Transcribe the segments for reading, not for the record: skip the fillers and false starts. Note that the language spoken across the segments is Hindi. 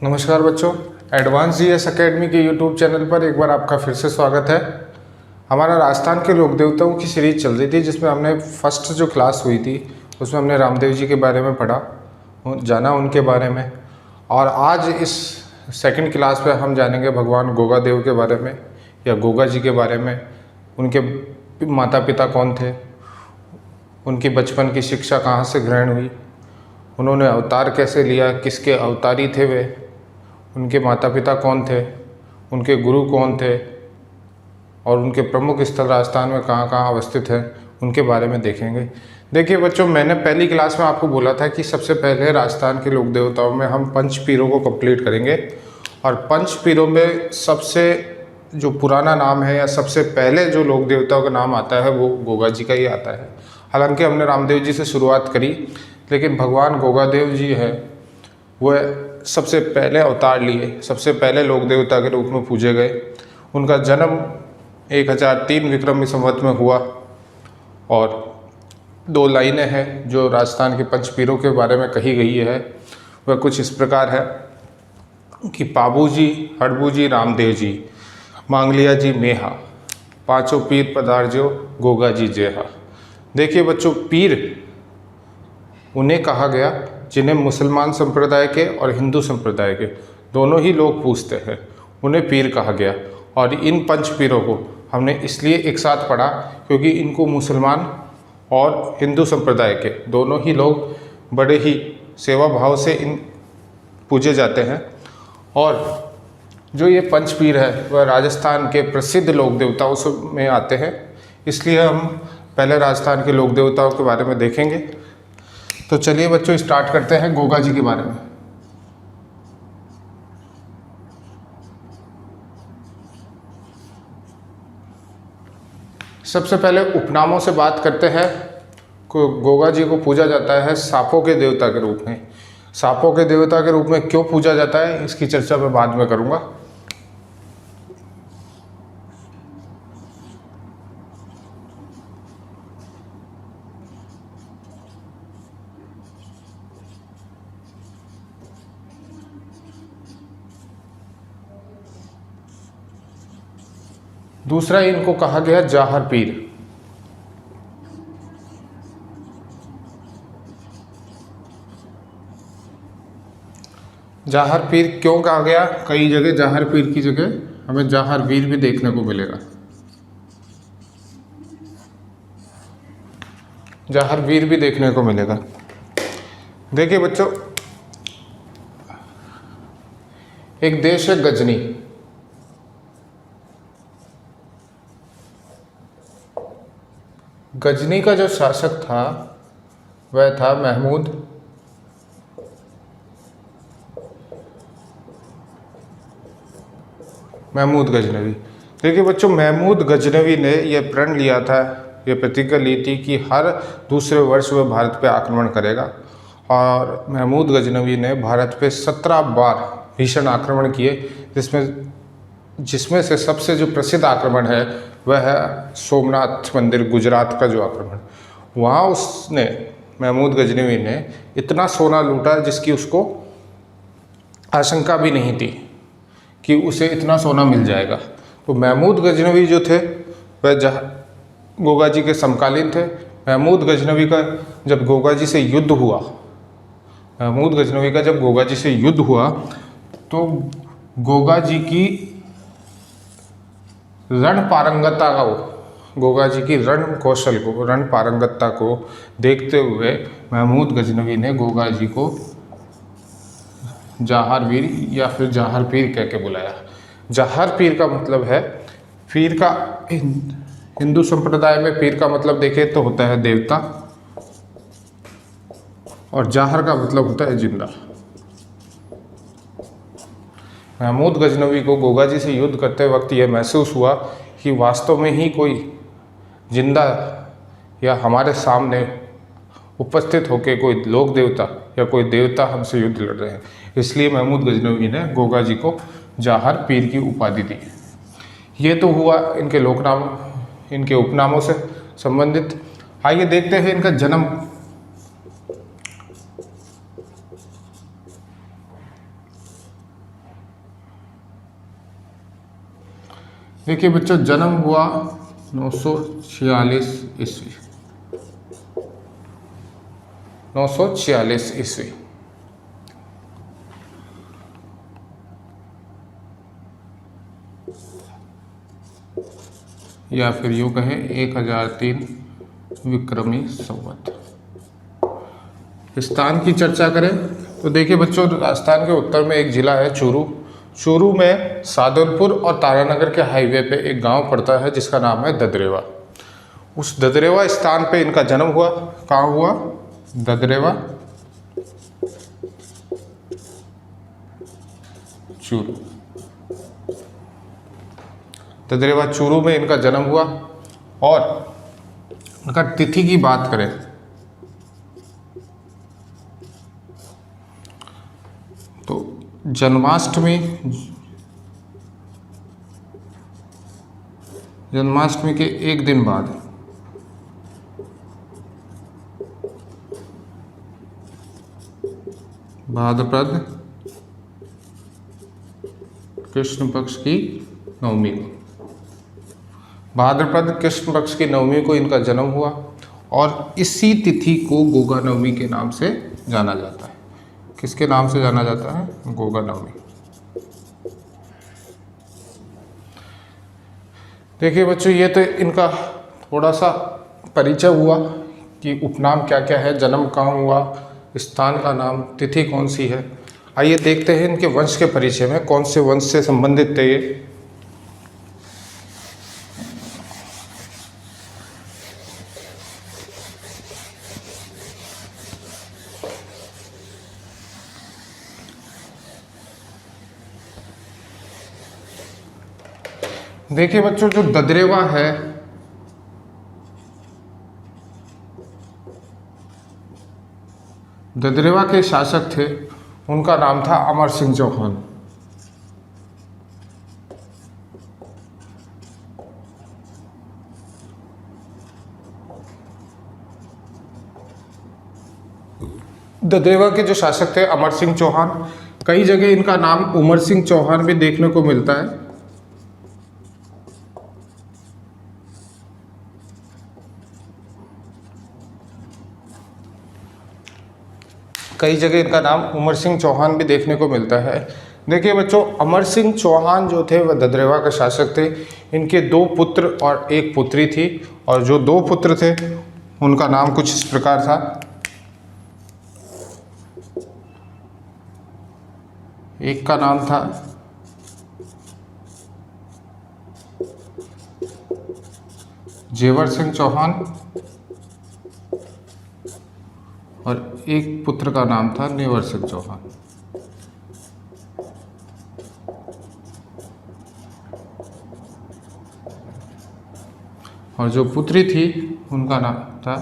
नमस्कार बच्चों, एडवांस जीएस एकेडमी के यूट्यूब चैनल पर एक बार आपका फिर से स्वागत है। हमारा राजस्थान के लोक देवताओं की सीरीज चल रही थी, जिसमें हमने फर्स्ट जो क्लास हुई थी उसमें हमने रामदेव जी के बारे में पढ़ा, जाना उनके बारे में। और आज इस सेकंड क्लास में हम जानेंगे भगवान गोगा देव के बारे में या गोगा जी के बारे में। उनके माता पिता कौन थे, उनकी बचपन की शिक्षा कहाँ से ग्रहण हुई, उन्होंने अवतार कैसे लिया, किसके अवतारी थे वे, उनके माता पिता कौन थे, उनके गुरु कौन थे और उनके प्रमुख स्थल राजस्थान में कहाँ कहाँ अवस्थित हैं, उनके बारे में देखेंगे। देखिए बच्चों, मैंने पहली क्लास में आपको बोला था कि सबसे पहले राजस्थान के लोक देवताओं में हम पंच पीरों को कंप्लीट करेंगे। और पंच पीरों में सबसे जो पुराना नाम है या सबसे पहले जो लोक देवताओं का नाम आता है वो गोगा जी का ही आता है। हालांकि हमने रामदेव जी से शुरुआत करी, लेकिन भगवान गोगा देव जी है वह सबसे पहले अवतार लिए, सबसे पहले लोक देवता के रूप में पूजे गए। उनका जन्म 1003 विक्रमी संवत में हुआ। और 2 लाइनें हैं जो राजस्थान के पंचपीरों के बारे में कही गई है, वह कुछ इस प्रकार है कि पाबू जी, हड़बू जी, रामदेव जी, मांग लिया जी मेहा, पांचों पीर पधारजो, गोगा जी जेहा। देखिए बच्चों, पीर उन्हें कहा गया जिन्हें मुसलमान संप्रदाय के और हिंदू संप्रदाय के दोनों ही लोग पूजते हैं, उन्हें पीर कहा गया। और इन पंच पीरों को हमने इसलिए एक साथ पढ़ा क्योंकि इनको मुसलमान और हिंदू संप्रदाय के दोनों ही लोग बड़े ही सेवा भाव से इन पूजे जाते हैं। और जो ये पंच पीर है वह राजस्थान के प्रसिद्ध लोक देवताओं में आते हैं, इसलिए हम पहले राजस्थान के लोक देवताओं के बारे में देखेंगे। तो चलिए बच्चों, स्टार्ट करते हैं गोगा जी के बारे में। सबसे पहले उपनामों से बात करते हैं। गोगा जी को पूजा जाता है सांपों के देवता के रूप में। सांपों के देवता के रूप में क्यों पूजा जाता है, इसकी चर्चा मैं बाद में करूंगा। दूसरा, इनको कहा गया जाहर पीर। जाहर पीर क्यों कहा गया? कई जगह जाहर पीर की जगह हमें जाहर वीर भी देखने को मिलेगा। जाहर वीर भी देखने को मिलेगा। देखिए बच्चों, एक देश है गजनी। गजनी का जो शासक था वह था महमूद गजनवी। देखिए बच्चों, महमूद गजनवी ने यह प्रण लिया था, यह प्रतिज्ञा ली थी कि हर दूसरे वर्ष वह भारत पे आक्रमण करेगा। और महमूद गजनवी ने भारत पे 17 बार भीषण आक्रमण किए, जिसमें से सबसे जो प्रसिद्ध आक्रमण है वह है सोमनाथ मंदिर, गुजरात का जो आक्रमण। वहाँ उसने, महमूद गजनवी ने इतना सोना लूटा जिसकी उसको आशंका भी नहीं थी कि उसे इतना सोना मिल जाएगा। तो महमूद गजनवी जो थे वह गोगा जी के समकालीन थे। महमूद गजनवी का जब गोगा जी से युद्ध हुआ, महमूद गजनवी का जब गोगा जी से युद्ध हुआ तो गोगा जी की रण पारंगतता को, गोगा जी की रण कौशल को, रण पारंगतता को देखते हुए महमूद गजनवी ने गोगा जी को जाहर वीर या फिर जाहर पीर कह के बुलाया। जाहर पीर का मतलब है, पीर का हिंदू संप्रदाय में पीर का मतलब देखें तो होता है देवता, और जाहर का मतलब होता है जिंदा। महमूद गजनवी को गोगा जी से युद्ध करते वक्त यह महसूस हुआ कि वास्तव में ही कोई जिंदा या हमारे सामने उपस्थित होकर कोई लोक देवता या कोई देवता हमसे युद्ध लड़ रहे हैं। इसलिए महमूद गजनवी ने गोगा जी को जाहर पीर की उपाधि दी। ये तो हुआ इनके लोकनाम, इनके उपनामों से संबंधित। आइए देखते हैं इनका जन्म देखिए बच्चों, जन्म हुआ 946 ईस्वी, 946 ईस्वी। या फिर यूँ कहें 1003 विक्रमी संवत। स्थान की चर्चा करें तो देखिए बच्चों, राजस्थान के उत्तर में एक जिला है चूरू। चूरू में सादुलपुर और तारानगर के हाईवे पे एक गांव पड़ता है जिसका नाम है ददरेवा। उस ददरेवा स्थान पे इनका जन्म हुआ। कहाँ हुआ? ददरेवा, चूरू। ददरेवा चूरू में इनका जन्म हुआ। और इनका तिथि की बात करें तो जन्माष्टमी के एक दिन बाद भाद्रपद कृष्ण पक्ष की नवमी को, भाद्रपद कृष्ण पक्ष की नवमी को इनका जन्म हुआ। और इसी तिथि को गोगा नवमी के नाम से जाना जाता है। किसके नाम से जाना जाता है? गोगा नवमी। देखिए बच्चों, ये तो इनका थोड़ा सा परिचय हुआ कि उपनाम क्या क्या है, जन्म कहाँ हुआ, स्थान का नाम, तिथि कौन सी है। आइए देखते हैं इनके वंश के परिचय में, कौन से वंश से संबंधित थे ये। देखिए बच्चों, जो ददरेवा है, ददरेवा के शासक थे, उनका नाम था अमर सिंह चौहान। ददरेवा के जो शासक थे अमर सिंह चौहान। कई जगह इनका नाम उमर सिंह चौहान भी देखने को मिलता है। कई जगह इनका नाम उमर सिंह चौहान भी देखने को मिलता है। देखिए बच्चों, अमर सिंह चौहान जो थे वह ददरेवा के शासक थे। इनके 2 पुत्र और 1 पुत्री थी। और जो 2 पुत्र थे उनका नाम कुछ इस प्रकार था। एक का नाम था जेवर सिंह चौहान और एक पुत्र का नाम था नेवर सिंह चौहान। और जो पुत्री थी उनका नाम था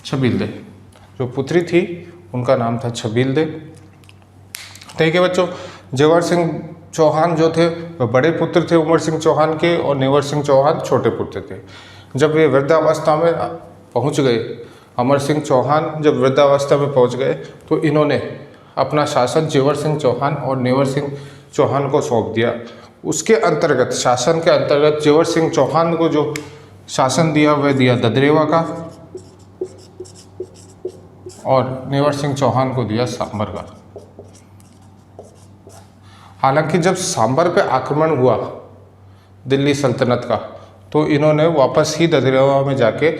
छबील दे। जो पुत्री थी उनका नाम था छबील दे। देखिए बच्चों, जेवर सिंह चौहान जो थे वह बड़े पुत्र थे उमर सिंह चौहान के, और नेवर सिंह चौहान छोटे पुत्र थे। जब वे वृद्धावस्था में पहुंच गए, अमर सिंह चौहान जब वृद्धावस्था में पहुंच गए तो इन्होंने अपना शासन जेवर सिंह चौहान और नेवर सिंह चौहान को सौंप दिया। उसके अंतर्गत, शासन के अंतर्गत जेवर सिंह चौहान को जो शासन दिया वह दिया ददरेवा का, और नेवर सिंह चौहान को दिया सांबर का। हालांकि जब सांबर पे आक्रमण हुआ दिल्ली सल्तनत का, तो इन्होंने वापस ही ददरेवा में जाके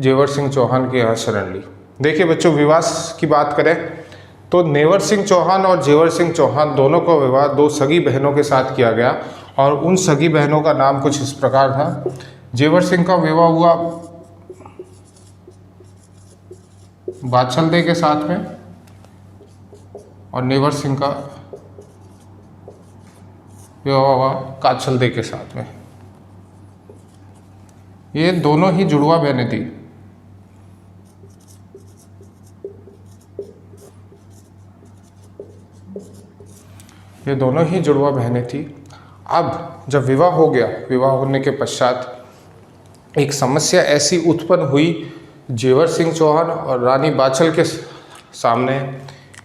जेवर सिंह चौहान के यहाँ शरण ली। देखिए बच्चों, विवाह की बात करें तो नेवर सिंह चौहान और जेवर सिंह चौहान दोनों का विवाह 2 सगी बहनों के साथ किया गया। और उन सगी बहनों का नाम कुछ इस प्रकार था। जेवर सिंह का विवाह हुआ बाछलदे के साथ में, और नेवर सिंह का विवाह हुआ काछलदे के साथ में। ये दोनों ही जुड़वा बहनें थी। ये दोनों ही जुड़वा बहनें थी। अब जब विवाह हो गया, विवाह होने के पश्चात एक समस्या ऐसी उत्पन्न हुई जेवर सिंह चौहान और रानी बाछल के सामने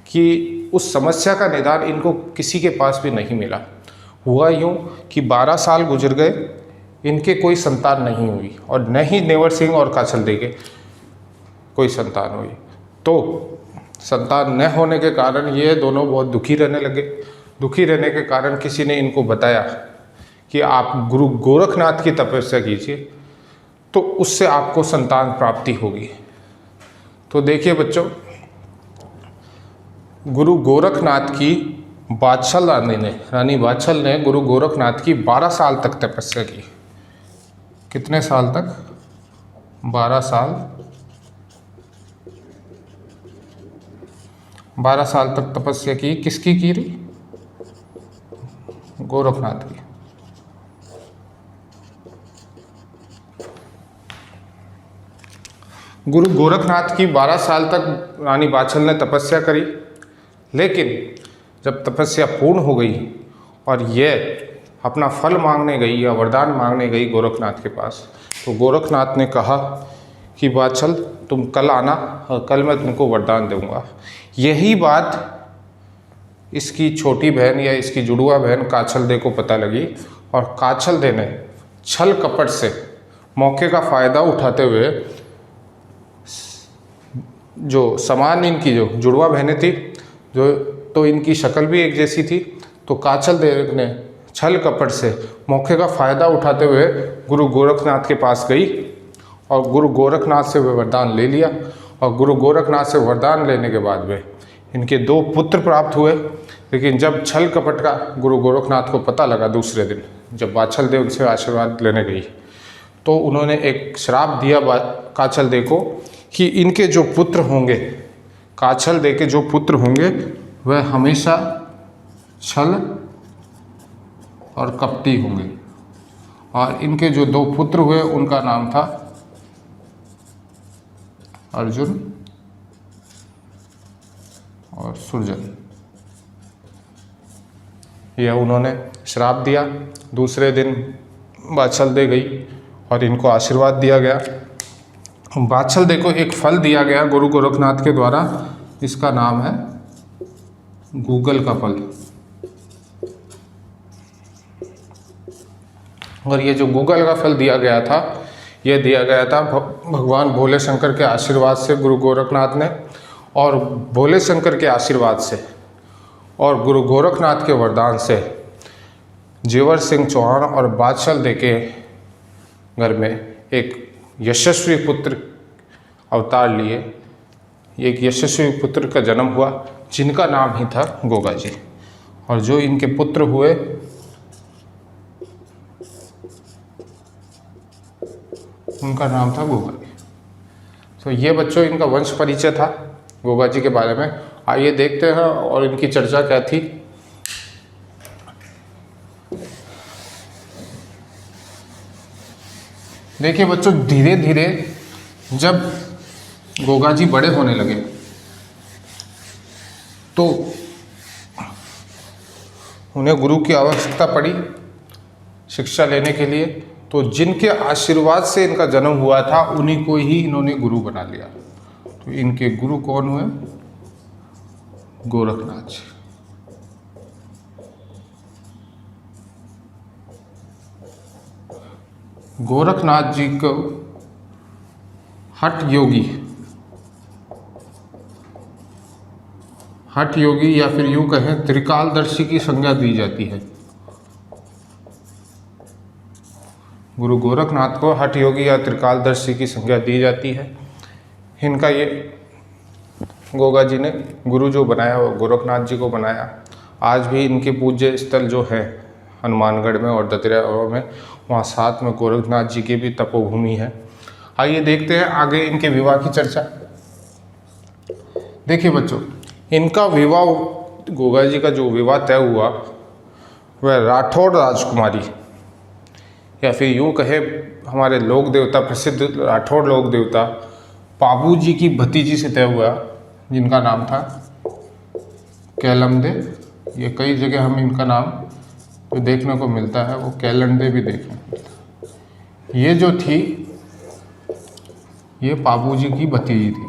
कि उस समस्या का निदान इनको किसी के पास भी नहीं मिला। हुआ यूँ कि 12 साल गुजर गए, इनके कोई संतान नहीं हुई और न ही नेवर सिंह और काछल देव के कोई संतान हुई। तो संतान न होने के कारण ये दोनों बहुत दुखी रहने लगे। दुखी रहने के कारण किसी ने इनको बताया कि आप गुरु गोरखनाथ की तपस्या कीजिए तो उससे आपको संतान प्राप्ति होगी। तो देखिए बच्चों, गुरु गोरखनाथ की बादशाह रानी बादशाह ने गुरु गोरखनाथ की 12 साल तक तपस्या की। कितने साल तक? 12 साल। 12 साल तक तपस्या की। किसकी की रही? गोरखनाथ की। गुरु गोरखनाथ की 12 साल तक रानी बादशाह ने तपस्या करी, लेकिन जब तपस्या पूर्ण हो गई और यह अपना फल मांगने गई या वरदान मांगने गई गोरखनाथ के पास, तो गोरखनाथ ने कहा कि बादशाह तुम कल आना और कल मैं तुमको वरदान दूंगा। यही बात इसकी छोटी बहन या इसकी जुड़वा बहन काछल देव को पता लगी और काछल देव ने छल कपट से मौके का फ़ायदा उठाते हुए जो समान इनकी जो जुड़वा बहनें थी, जो तो इनकी शक्ल भी एक जैसी थी, तो काछल देव ने छल कपट से मौके का फ़ायदा उठाते हुए गुरु गोरखनाथ के पास गई और गुरु गोरखनाथ से वे वरदान ले लिया। और गुरु गोरखनाथ से वरदान लेने के बाद में इनके 2 पुत्र प्राप्त हुए। लेकिन जब छल कपट का गुरु गोरखनाथ को पता लगा, दूसरे दिन जब बादशाह देव से आशीर्वाद लेने गई, तो उन्होंने एक श्राप दिया काछल देव को कि इनके जो पुत्र होंगे, काछल देव के जो पुत्र होंगे, वह हमेशा छल और कपटी होंगे। और इनके जो 2 पुत्र हुए उनका नाम था अर्जुन और सुरजन। यह उन्होंने श्राप दिया। दूसरे दिन बादशाह देव गई और इनको आशीर्वाद दिया गया। बादशाह देव को एक फल दिया गया गुरु गोरखनाथ के द्वारा, इसका नाम है गूगल का फल। और ये जो गूगल का फल दिया गया था, यह दिया गया था भगवान भोले शंकर के आशीर्वाद से गुरु गोरखनाथ ने, और भोले शंकर के आशीर्वाद से और गुरु गोरखनाथ के वरदान से जेवर सिंह चौहान और बादशाह देव के घर में एक यशस्वी पुत्र अवतार लिए। एक यशस्वी पुत्र का जन्म हुआ जिनका नाम ही था गोगा जी। और जो इनके पुत्र हुए उनका नाम था गोगा जी। तो ये बच्चों इनका वंश परिचय था गोगा जी के बारे में। आइए देखते हैं और इनकी चर्चा क्या थी। देखिए बच्चों, धीरे धीरे जब गोगा जी बड़े होने लगे तो उन्हें गुरु की आवश्यकता पड़ी शिक्षा लेने के लिए। तो जिनके आशीर्वाद से इनका जन्म हुआ था उन्हीं को ही इन्होंने गुरु बना लिया। तो इनके गुरु कौन हुए? गोरखनाथ जी। गोरखनाथ जी को हठ योगी या फिर यूं कहें त्रिकालदर्शी की संज्ञा दी जाती है। गुरु गोरखनाथ को हठ योगी या त्रिकालदर्शी की संज्ञा दी जाती है। इनका ये गोगा जी ने गुरु जो बनाया वो गोरखनाथ जी को बनाया। आज भी इनके पूज्य स्थल जो है हनुमानगढ़ में और दतिया में, वहाँ साथ में गोरखनाथ जी की भी तपोभूमि है। आइए देखते हैं आगे इनके विवाह की चर्चा। देखिए बच्चों, इनका विवाह, गोगा जी का जो विवाह तय हुआ वह राठौड़ राजकुमारी या फिर यूँ कहे हमारे लोक देवता, प्रसिद्ध राठौड़ लोक देवता पाबू जी की भतीजी से तय हुआ, जिनका नाम था कैलमदे। ये कई जगह हम इनका नाम जो देखने को मिलता है वो कैलंडे भी देखने को मिलता है। ये जो थी ये पाबू जी की भतीजी थी,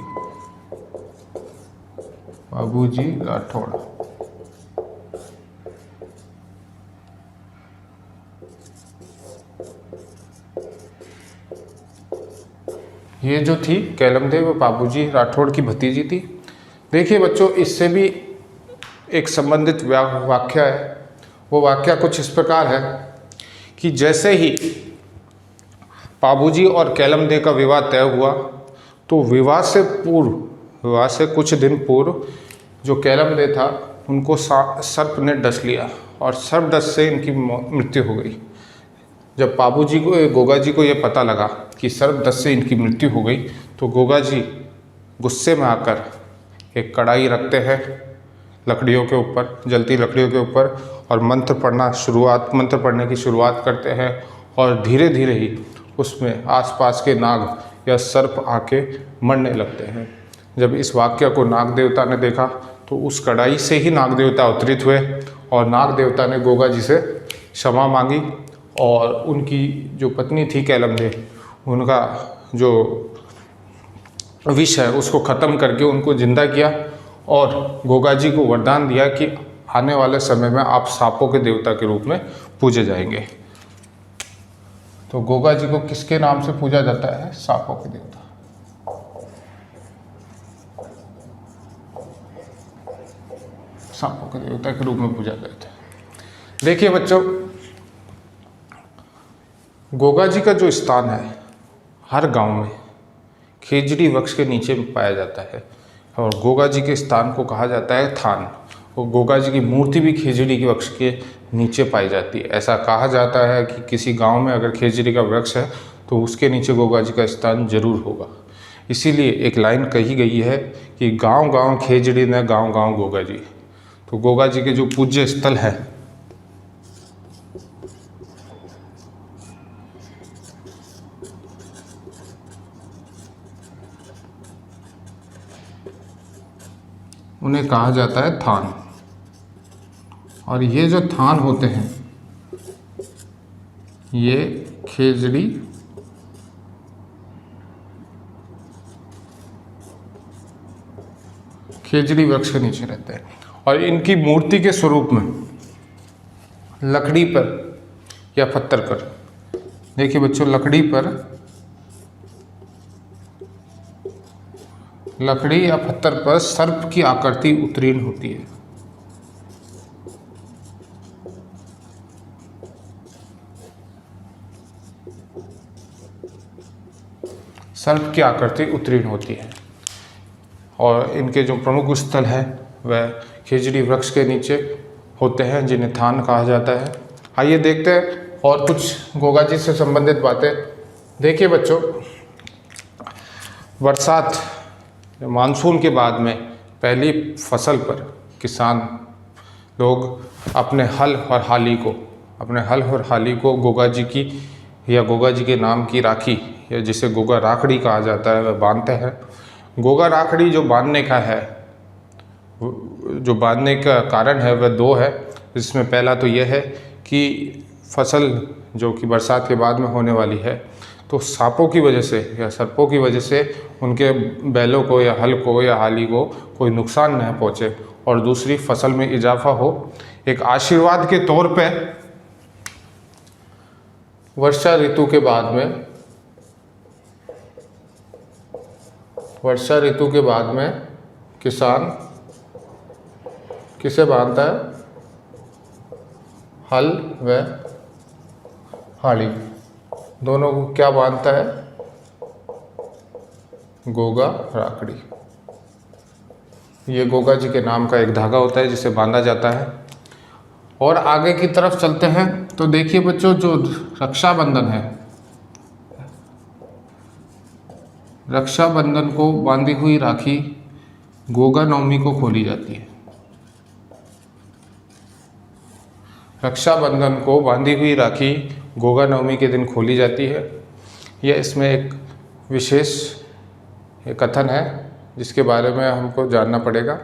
पाबू जी राठौड़। ये जो थी कैलमदेव व बाबूजी राठौड़ की भतीजी थी। देखिए बच्चों, इससे भी एक संबंधित वाक्य है। वो वाक्य कुछ इस प्रकार है कि जैसे ही बाबूजी और कैलमदेव का विवाह तय हुआ, तो विवाह से कुछ दिन पूर्व जो कैलमदेव था उनको सर्प ने डस लिया और सर्प डस से इनकी मृत्यु हो गई। जब बाबूजी को गोगा जी को ये पता लगा कि सर्प डस से इनकी मृत्यु हो गई, तो गोगा जी गुस्से में आकर एक कढ़ाई रखते हैं लकड़ियों के ऊपर, जलती लकड़ियों के ऊपर, और मंत्र पढ़ने की शुरुआत करते हैं। और धीरे धीरे ही उसमें आसपास के नाग या सर्प आके मरने लगते हैं। जब इस वाक्य को नाग देवता ने देखा तो उस कढ़ाई से ही नाग देवता अवतरित हुए और नाग देवता ने गोगा जी से क्षमा मांगी और उनकी जो पत्नी थी कैलमदेव, उनका जो विष है उसको ख़त्म करके उनको जिंदा किया और गोगा जी को वरदान दिया कि आने वाले समय में आप सांपों के देवता के रूप में पूजे जाएंगे। तो गोगा जी को किसके नाम से पूजा जाता है? सांपों के देवता। सांपों के देवता के रूप में पूजा जाता है। देखिए बच्चों, गोगा जी का जो स्थान है हर गांव में खेजड़ी वृक्ष के नीचे पाया जाता है और गोगा जी के स्थान को कहा जाता है थान। और गोगा जी की मूर्ति भी खेजड़ी के वृक्ष के नीचे पाई जाती है। ऐसा कहा जाता है कि किसी गांव में अगर खेजड़ी का वृक्ष है तो उसके नीचे गोगा जी का स्थान जरूर होगा। इसीलिए एक लाइन कही गई है कि गांव गांव खेजड़ी न गांव गांव गोगा जी। तो गोगा जी के जो पूज्य स्थल है उन्हें कहा जाता है थान। और ये जो थान होते हैं ये खेजड़ी वृक्ष के नीचे रहते हैं और इनकी मूर्ति के स्वरूप में लकड़ी पर या पत्थर पर, देखिए बच्चों, लकड़ी या पत्थर पर सर्प की आकृति उत्कीर्ण होती है। सर्प की आकृति उत्कीर्ण होती है और इनके जो प्रमुख स्थल है वह खेजड़ी वृक्ष के नीचे होते हैं जिन्हें थान कहा जाता है। आइए देखते हैं और कुछ गोगा जी से संबंधित बातें। देखिए बच्चों, बरसात मानसून के बाद में पहली फसल पर किसान लोग अपने हल और हाली को गोगा जी की या गोगा जी के नाम की राखी या जिसे गोगा राखड़ी कहा जाता है वह बांधते हैं। गोगा राखड़ी जो बांधने का कारण है वह दो है, जिसमें पहला तो यह है कि फसल जो कि बरसात के बाद में होने वाली है तो सांपों की वजह से या सर्पों की वजह से उनके बैलों को या हल को या हाली को कोई नुकसान न पहुँचे और दूसरी फसल में इजाफा हो। एक आशीर्वाद के तौर पे वर्षा ऋतु के बाद में किसान किसे बांधता है? हल व हाली दोनों को क्या बांधता है? गोगा राखड़ी। ये गोगा जी के नाम का एक धागा होता है जिसे बांधा जाता है। और आगे की तरफ चलते हैं तो देखिए बच्चों, जो रक्षाबंधन है, रक्षाबंधन को बांधी हुई राखी गोगा नवमी को खोली जाती है। रक्षाबंधन को बांधी हुई राखी गोगा नवमी के दिन खोली जाती है। यह इसमें एक विशेष कथन है जिसके बारे में हमको जानना पड़ेगा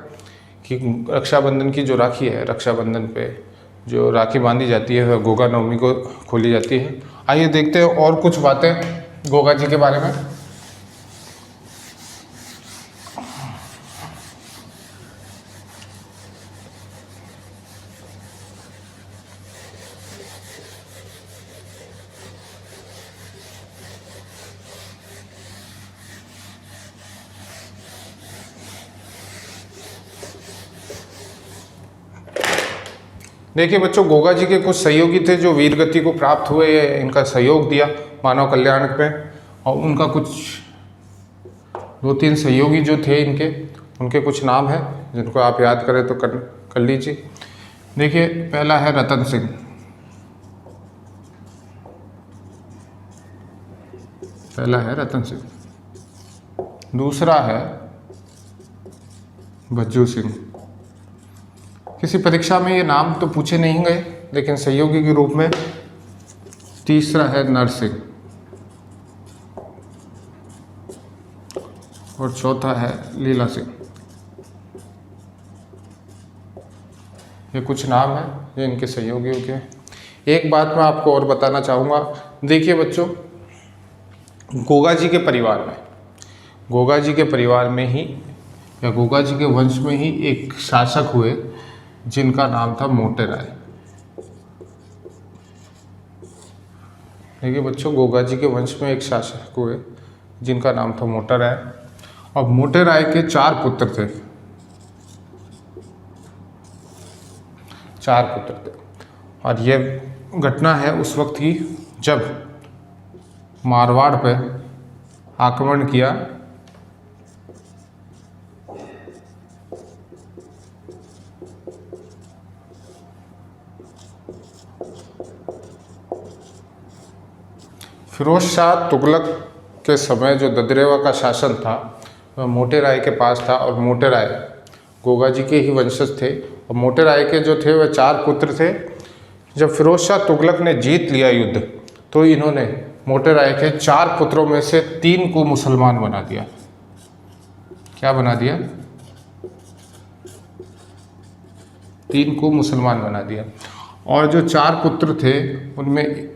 कि रक्षाबंधन की जो राखी है, रक्षाबंधन पे जो राखी बांधी जाती है वह गोगा नवमी को खोली जाती है। आइए देखते हैं और कुछ बातें गोगा जी के बारे में। देखिए बच्चों, गोगा जी के कुछ सहयोगी थे जो वीर गति को प्राप्त हुए, इनका सहयोग दिया मानव कल्याण में। और उनका कुछ 2-3 सहयोगी जो थे इनके, उनके कुछ नाम हैं जिनको आप याद करें तो कर लीजिए। देखिए, पहला है रतन सिंह, पहला है रतन सिंह। दूसरा है भज्जू सिंह। किसी परीक्षा में ये नाम तो पूछे नहीं गए, लेकिन सहयोगी के रूप में। तीसरा है नरसिंह और चौथा है लीला सिंह। ये कुछ नाम हैं ये इनके सहयोगियों के। एक बात मैं आपको और बताना चाहूँगा। देखिए बच्चों, गोगा जी के परिवार में, गोगा जी के परिवार में ही या गोगा जी के वंश में ही एक शासक हुए जिनका नाम था मोटे राय। देखिए बच्चों, गोगा जी के वंश में एक शासक हुए जिनका नाम था मोटा राय। और मोटे राय के 4 पुत्र थे, 4 पुत्र थे। और यह घटना है उस वक्त की जब मारवाड़ पे आक्रमण किया फिरोज शाह तुगलक के समय जो ददरेवा का शासन था वह मोटे राय के पास था। और मोटे राय गोगा जी के ही वंशज थे। और मोटे राय के जो थे वह 4 पुत्र थे। जब फिरोज शाह तुगलक ने जीत लिया युद्ध, तो इन्होंने मोटे राय के 4 पुत्रों में से 3 को मुसलमान बना दिया। क्या बना दिया? 3 को मुसलमान बना दिया। और जो 4 पुत्र थे उनमें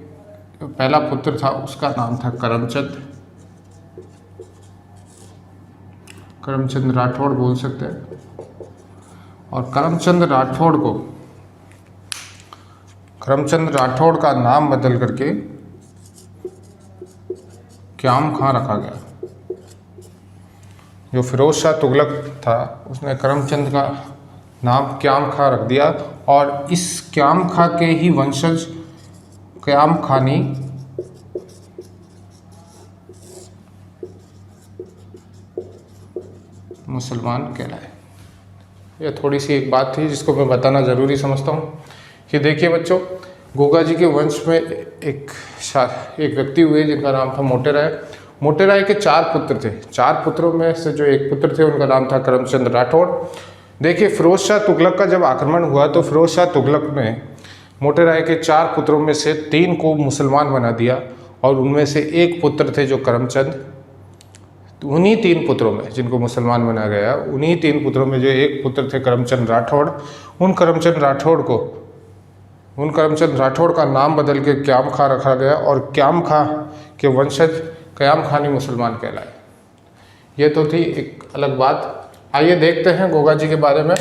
पहला पुत्र था, उसका नाम था करमचंद, करमचंद राठौड़ बोल सकते हैं। और करमचंद राठौड़ का नाम बदल करके क्याम खां रखा गया। जो फिरोज शाह तुगलक था उसने करमचंद का नाम क्याम खां रख दिया। और इस क्याम खां के ही वंशज क्याम खानी मुसलमान कहलाए। यह थोड़ी सी एक बात थी जिसको मैं बताना ज़रूरी समझता हूँ कि देखिए बच्चों, गोगा जी के वंश में एक व्यक्ति हुए जिनका नाम था मोटे राय। मोटे राय के 4 पुत्र थे। 4 पुत्रों में से जो एक पुत्र थे उनका नाम था करमचंद राठौड़। देखिए, फिरोज शाह तुगलक का जब आक्रमण हुआ तो फिरोज शाह तुगलक ने मोटे राय के 4 पुत्रों में से 3 को मुसलमान बना दिया। और उनमें से एक पुत्र थे जो करमचंद। उन्हीं 3 पुत्रों में जिनको मुसलमान बनाया गया, उन्हीं 3 पुत्रों में जो एक पुत्र थे करमचंद राठौड़, उन करमचंद राठौड़ का नाम बदल के क्याम खां रखा गया। और क्याम खां के वंशज क्याम खानी मुसलमान कहलाए। ये तो थी एक अलग बात। आइए देखते हैं गोगा जी के बारे में।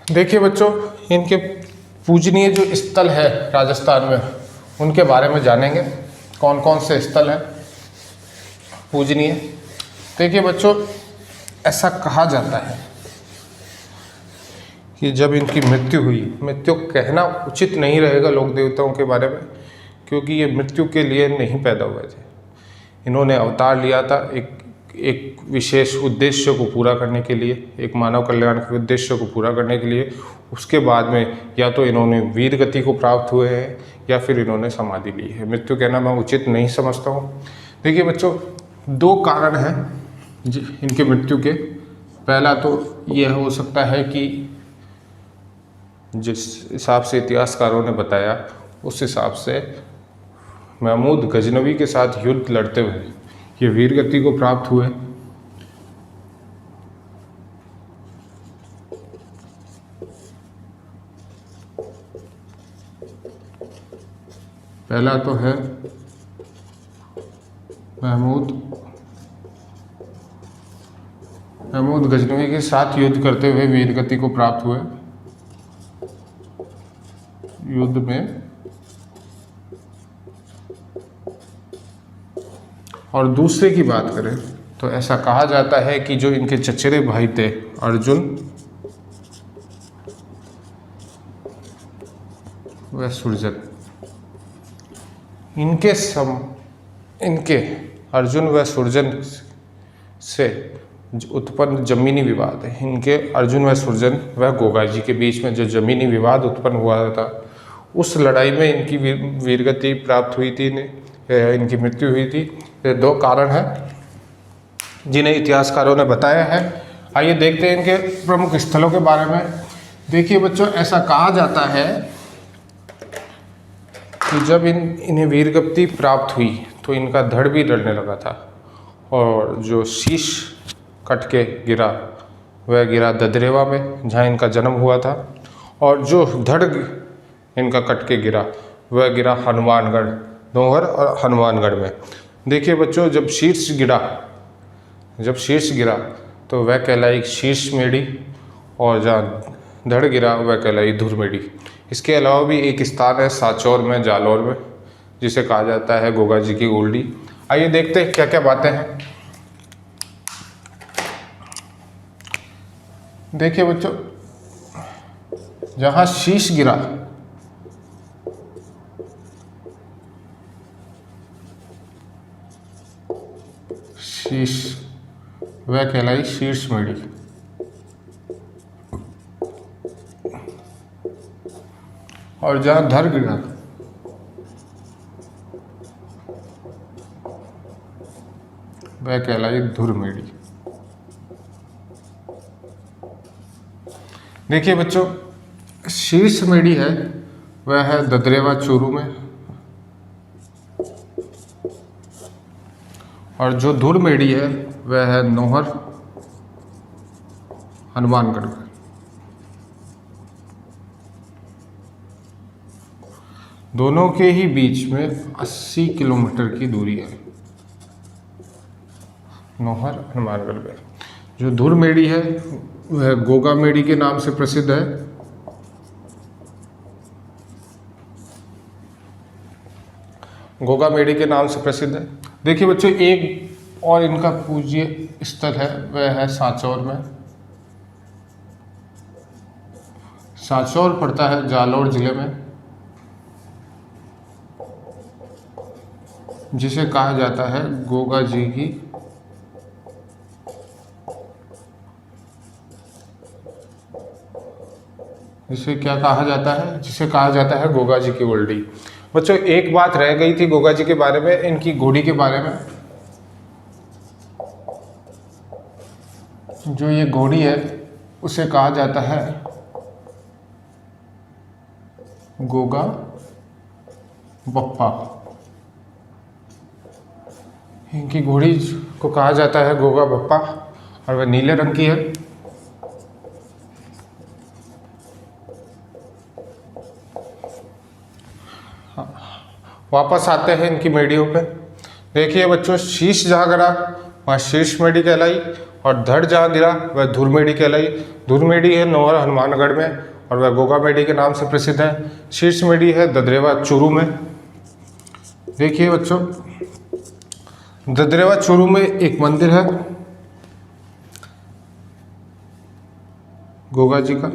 देखिए बच्चों, इनके पूजनीय जो स्थल है राजस्थान में उनके बारे में जानेंगे। कौन कौन से स्थल हैं पूजनीय? देखिए बच्चों, ऐसा कहा जाता है कि जब इनकी मृत्यु हुई, मृत्यु कहना उचित नहीं रहेगा लोक देवताओं के बारे में, क्योंकि ये मृत्यु के लिए नहीं पैदा हुए थे। इन्होंने अवतार लिया था एक विशेष उद्देश्य को पूरा करने के लिए, एक मानव कल्याण के उद्देश्य को पूरा करने के लिए। उसके बाद में या तो इन्होंने वीर गति को प्राप्त हुए हैं या फिर इन्होंने समाधि ली है। मृत्यु कहना मैं उचित नहीं समझता हूँ। देखिए बच्चों, 2 कारण हैं इनके मृत्यु के। पहला तो यह हो सकता है कि जिस हिसाब से इतिहासकारों ने बताया उस हिसाब से महमूद गजनवी के साथ युद्ध लड़ते हुए ये वीर गति को प्राप्त हुए। पहला तो है महमूद गजनवी के साथ युद्ध करते हुए वीर गति को प्राप्त हुए। युद्ध में और दूसरे की बात करें तो ऐसा कहा जाता है कि जो इनके चचेरे भाई थे अर्जुन व सुरजन, इनके अर्जुन व सुरजन से उत्पन्न जमीनी विवाद है। इनके अर्जुन व सुरजन व गोगा जी के बीच में जो जमीनी विवाद उत्पन्न हुआ था, उस लड़ाई में इनकी वीरगति प्राप्त हुई थी, इनकी मृत्यु हुई थी। ये दो कारण हैं जिन्हें इतिहासकारों ने बताया है। आइए देखते हैं इनके प्रमुख स्थलों के बारे में। देखिए बच्चों, ऐसा कहा जाता है कि जब इन्हें वीरगति प्राप्त हुई तो इनका धड़ भी डरने लगा था, और जो शीश कट के गिरा वह गिरा ददरेवा में, जहाँ इनका जन्म हुआ था, और जो धड़ इनका कट के गिरा वह गिरा हनुमानगढ़, नौहर और हनुमानगढ़ में। देखिए बच्चों, जब शीर्ष गिरा तो वह कहलाई शीर्ष मेढ़ी, और जहाँ धड़ गिरा वह कहलाई धुर मेढ़ी। इसके अलावा भी एक स्थान है सांचौर में, जालौर में, जिसे कहा जाता है गोगा जी की ओल्डी। आइए देखते हैं क्या क्या बातें हैं। देखिए बच्चों, जहाँ शीश गिरा वह कहलाई शीर्ष मेढ़ी, और जहाँ धड़ गिरा वह कहलाई धुर मेढ़ी। देखिए बच्चों, शीर्ष मेढ़ी है वह है ददरेवा चूरू में, और जो धुर मेढ़ी है वह है नौहर हनुमानगढ़ में। दोनों के ही बीच में 80 किलोमीटर की दूरी है, नौहर हनुमानगढ़ में। जो धुर मेढ़ी है वह गोगा मेढ़ी के नाम से प्रसिद्ध है। गोगा मेढ़ी के नाम से प्रसिद्ध है। देखिए बच्चों, एक और इनका पूज्य स्थल है वह है सांचौर में। सांचौर पड़ता है जालौर जिले में, जिसे कहा जाता है गोगा जी की जिसे कहा जाता है गोगा जी की ओल्डी। बच्चों, एक बात रह गई थी गोगा जी के बारे में, इनकी घोड़ी के बारे में। जो ये घोड़ी है उसे कहा जाता है गोगा बप्पा। इनकी घोड़ी को कहा जाता है गोगा बप्पा, और वह नीले रंग की है। वापस आते हैं इनकी मेढ़ियों पे। देखिए बच्चों, शीश जहाँ गिरा वहाँ शीर्ष मेढ़ी कहलाई, और धड़ जहाँ गिरा वह धुर मेढ़ी कहलाई। धुर मेढ़ी है नौहर हनुमानगढ़ में, और वह गोगा मेढ़ी के नाम से प्रसिद्ध है। शीर्ष मेढ़ी है ददरेवा चूरू में। देखिए बच्चों, ददरेवा चूरू में एक मंदिर है गोगा जी का।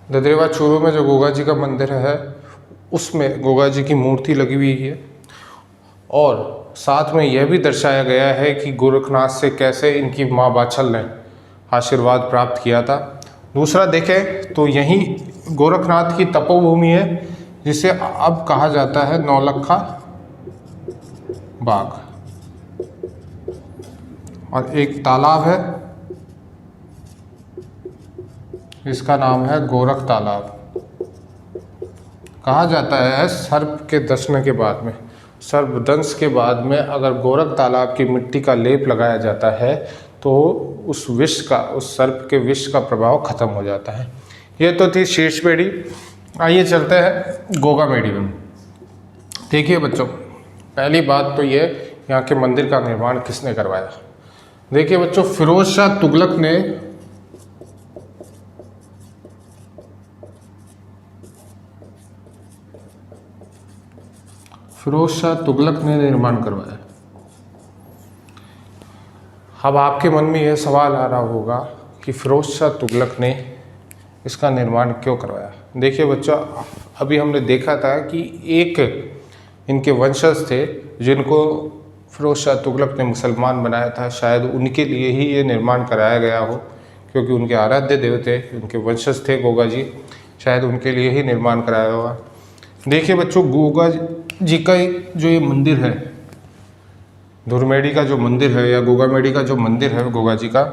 ददरेवा चूरू में जो गोगा जी का मंदिर है उसमें गोगा जी की मूर्ति लगी हुई है, और साथ में यह भी दर्शाया गया है कि गोरखनाथ से कैसे इनकी माँ बाछल ने आशीर्वाद प्राप्त किया था। दूसरा देखें तो यही गोरखनाथ की तपोभूमि है, जिसे अब कहा जाता है नौलखा बाग, और एक तालाब है इसका नाम है गोरख तालाब। कहा जाता है सर्प के दंशने के बाद में, सर्पदंश के बाद में अगर गोरख तालाब की मिट्टी का लेप लगाया जाता है तो उस सर्प के विष का प्रभाव खत्म हो जाता है। ये तो थी शीर्ष मेढ़ी। आइए चलते हैं गोगा मेढ़ी में। देखिए बच्चों, पहली बात तो ये, यहाँ के मंदिर का निर्माण किसने करवाया। देखिए बच्चों, फिरोज शाह तुगलक ने निर्माण करवाया। अब आपके मन में यह सवाल आ रहा होगा कि फिरोज शाह तुगलक ने इसका निर्माण क्यों करवाया। देखिए बच्चों, अभी हमने देखा था कि एक इनके वंशज थे जिनको फिरोज शाह तुगलक ने मुसलमान बनाया था, शायद उनके लिए ही ये निर्माण कराया गया हो, क्योंकि उनके आराध्य देव थे, उनके वंशज थे गोगा जी, शायद उनके लिए ही निर्माण कराया होगा। देखिए बच्चों, गोगा जी का जो ये मंदिर है, धुरमेड़ी का जो मंदिर है या गोगामेड़ी का जो मंदिर है गोगा जी का,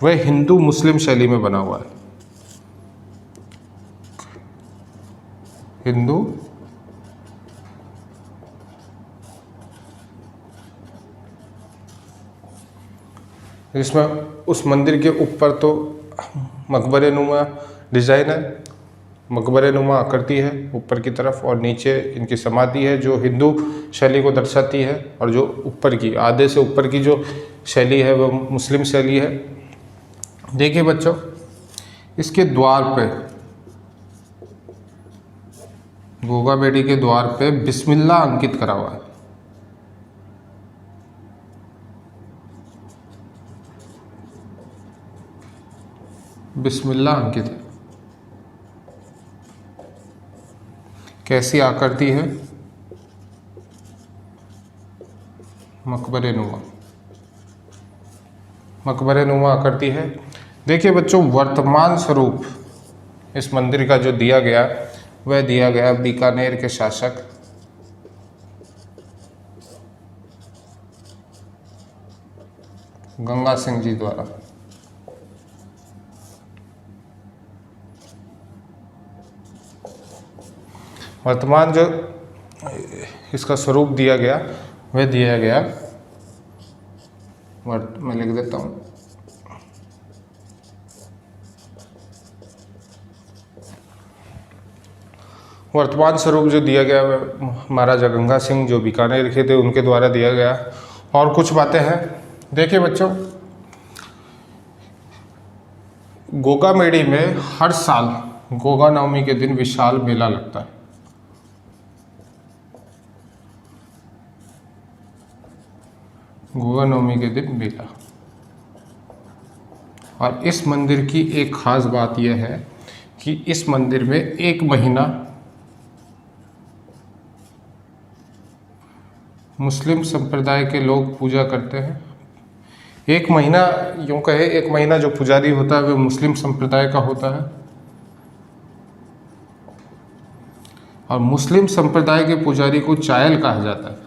वह हिंदू मुस्लिम शैली में बना हुआ है। हिंदू इसमें उस मंदिर के ऊपर तो मकबरे नुमा डिज़ाइन है, मकबरे नुमा आकृति है ऊपर की तरफ, और नीचे इनकी समाधि है जो हिंदू शैली को दर्शाती है, और जो ऊपर की आधे से ऊपर की जो शैली है वह मुस्लिम शैली है। देखिए बच्चों, इसके द्वार पे, गोगामेड़ी के द्वार पे बिस्मिल्लाह अंकित करा हुआ है। बिस्मिल्लाह अंकित है। कैसी आकृति है? मकबरे नुमा, मकबरे नुमा आकृति है। देखिए बच्चों, वर्तमान स्वरूप इस मंदिर का जो दिया गया वह दिया गया बीकानेर के शासक गंगा सिंह जी द्वारा। वर्तमान जो इसका स्वरूप दिया गया वह दिया गया, मैं लिख देता हूँ, वर्तमान स्वरूप जो दिया गया वह महाराजा गंगा सिंह जो बीकानेर के थे उनके द्वारा दिया गया। और कुछ बातें हैं। देखिए बच्चों, गोगामेड़ी में हर साल गोगा नवमी के दिन विशाल मेला लगता है। गोगा नवमी के दिन मेला। और इस मंदिर की एक खास बात यह है कि इस मंदिर में एक महीना मुस्लिम संप्रदाय के लोग पूजा करते हैं। एक महीना, यूँ कहे एक महीना जो पुजारी होता है वह मुस्लिम संप्रदाय का होता है, और मुस्लिम संप्रदाय के पुजारी को चायल कहा जाता है।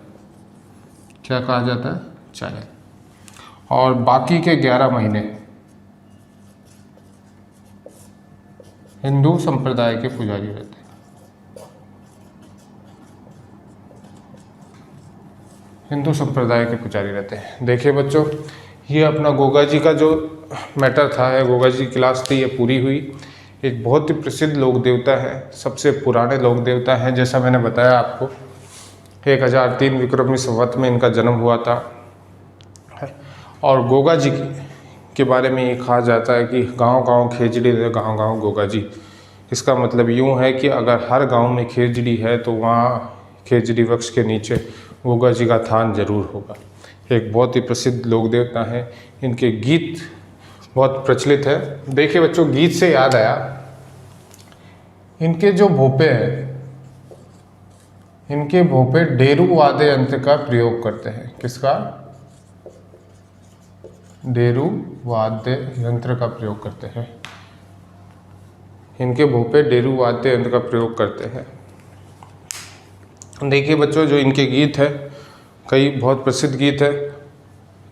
क्या कहा जाता है? चायल। और बाकी के 11 महीने हिंदू संप्रदाय के पुजारी रहते हैं। हिंदू संप्रदाय के पुजारी रहते हैं। देखिए बच्चों, ये अपना गोगा जी का जो मैटर था, है गोगा जी क्लास थी, ये पूरी हुई। एक बहुत ही प्रसिद्ध लोक देवता है, सबसे पुराने लोक देवता है, जैसा मैंने बताया आपको 1003 विक्रमी संवत में इनका जन्म हुआ था। और गोगा जी के बारे में ये कहा जाता है कि गांव-गांव खेजड़ी है, गांव-गांव गोगा जी। इसका मतलब यूँ है कि अगर हर गांव में खेजड़ी है तो वहाँ खेजड़ी वृक्ष के नीचे गोगा जी का थान जरूर होगा। एक बहुत ही प्रसिद्ध लोक देवता है। इनके गीत बहुत प्रचलित है। देखिए बच्चों, गीत से याद आया, इनके जो भोपे हैं, इनके भोपे डेरू वाद्य यंत्र का प्रयोग करते हैं। किसका? डेरू वाद्य यंत्र का प्रयोग करते हैं। इनके भोपे डेरू वाद्य यंत्र का प्रयोग करते हैं। देखिए बच्चों, जो इनके गीत है, कई बहुत प्रसिद्ध गीत है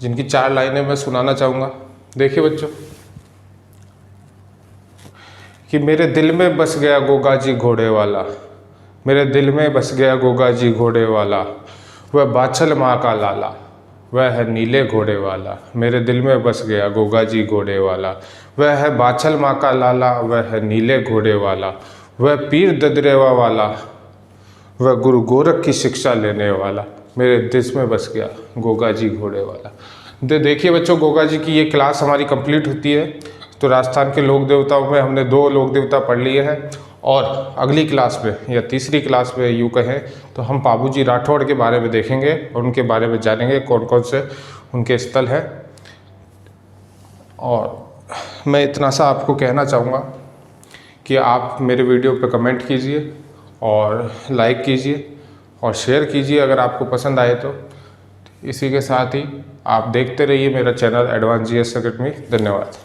जिनकी 4 लाइनें मैं सुनाना चाहूँगा। देखिए बच्चों, कि मेरे दिल में बस गया गोगा जी घोड़े वाला, मेरे दिल में बस गया गोगा जी घोड़े वाला, वह बाछल माँ का लाला, वह है नीले घोड़े वाला। मेरे दिल में बस गया गोगा जी घोड़े वाला, वह है बाछल माँ का लाला, वह है नीले घोड़े वाला, वह पीर ददरेवा वाला, वह गुरु गोरख की शिक्षा लेने वाला। मेरे दिल में बस गया गोगा जी घोड़े वाला। देखिए बच्चों, गोगा जी की ये क्लास हमारी कंप्लीट होती है। तो राजस्थान के लोक देवताओं में हमने 2 लोक देवता पढ़ लिए हैं, और अगली क्लास में या तीसरी क्लास में यूँ कहें तो हम पाबूजी राठौड़ के बारे में देखेंगे और उनके बारे में जानेंगे कौन कौन से उनके स्थल हैं। और मैं इतना सा आपको कहना चाहूँगा कि आप मेरे वीडियो पे कमेंट कीजिए और लाइक कीजिए और शेयर कीजिए अगर आपको पसंद आए तो। इसी के साथ ही आप देखते रहिए मेरा चैनल एडवांस जीएस एकेडमी। धन्यवाद।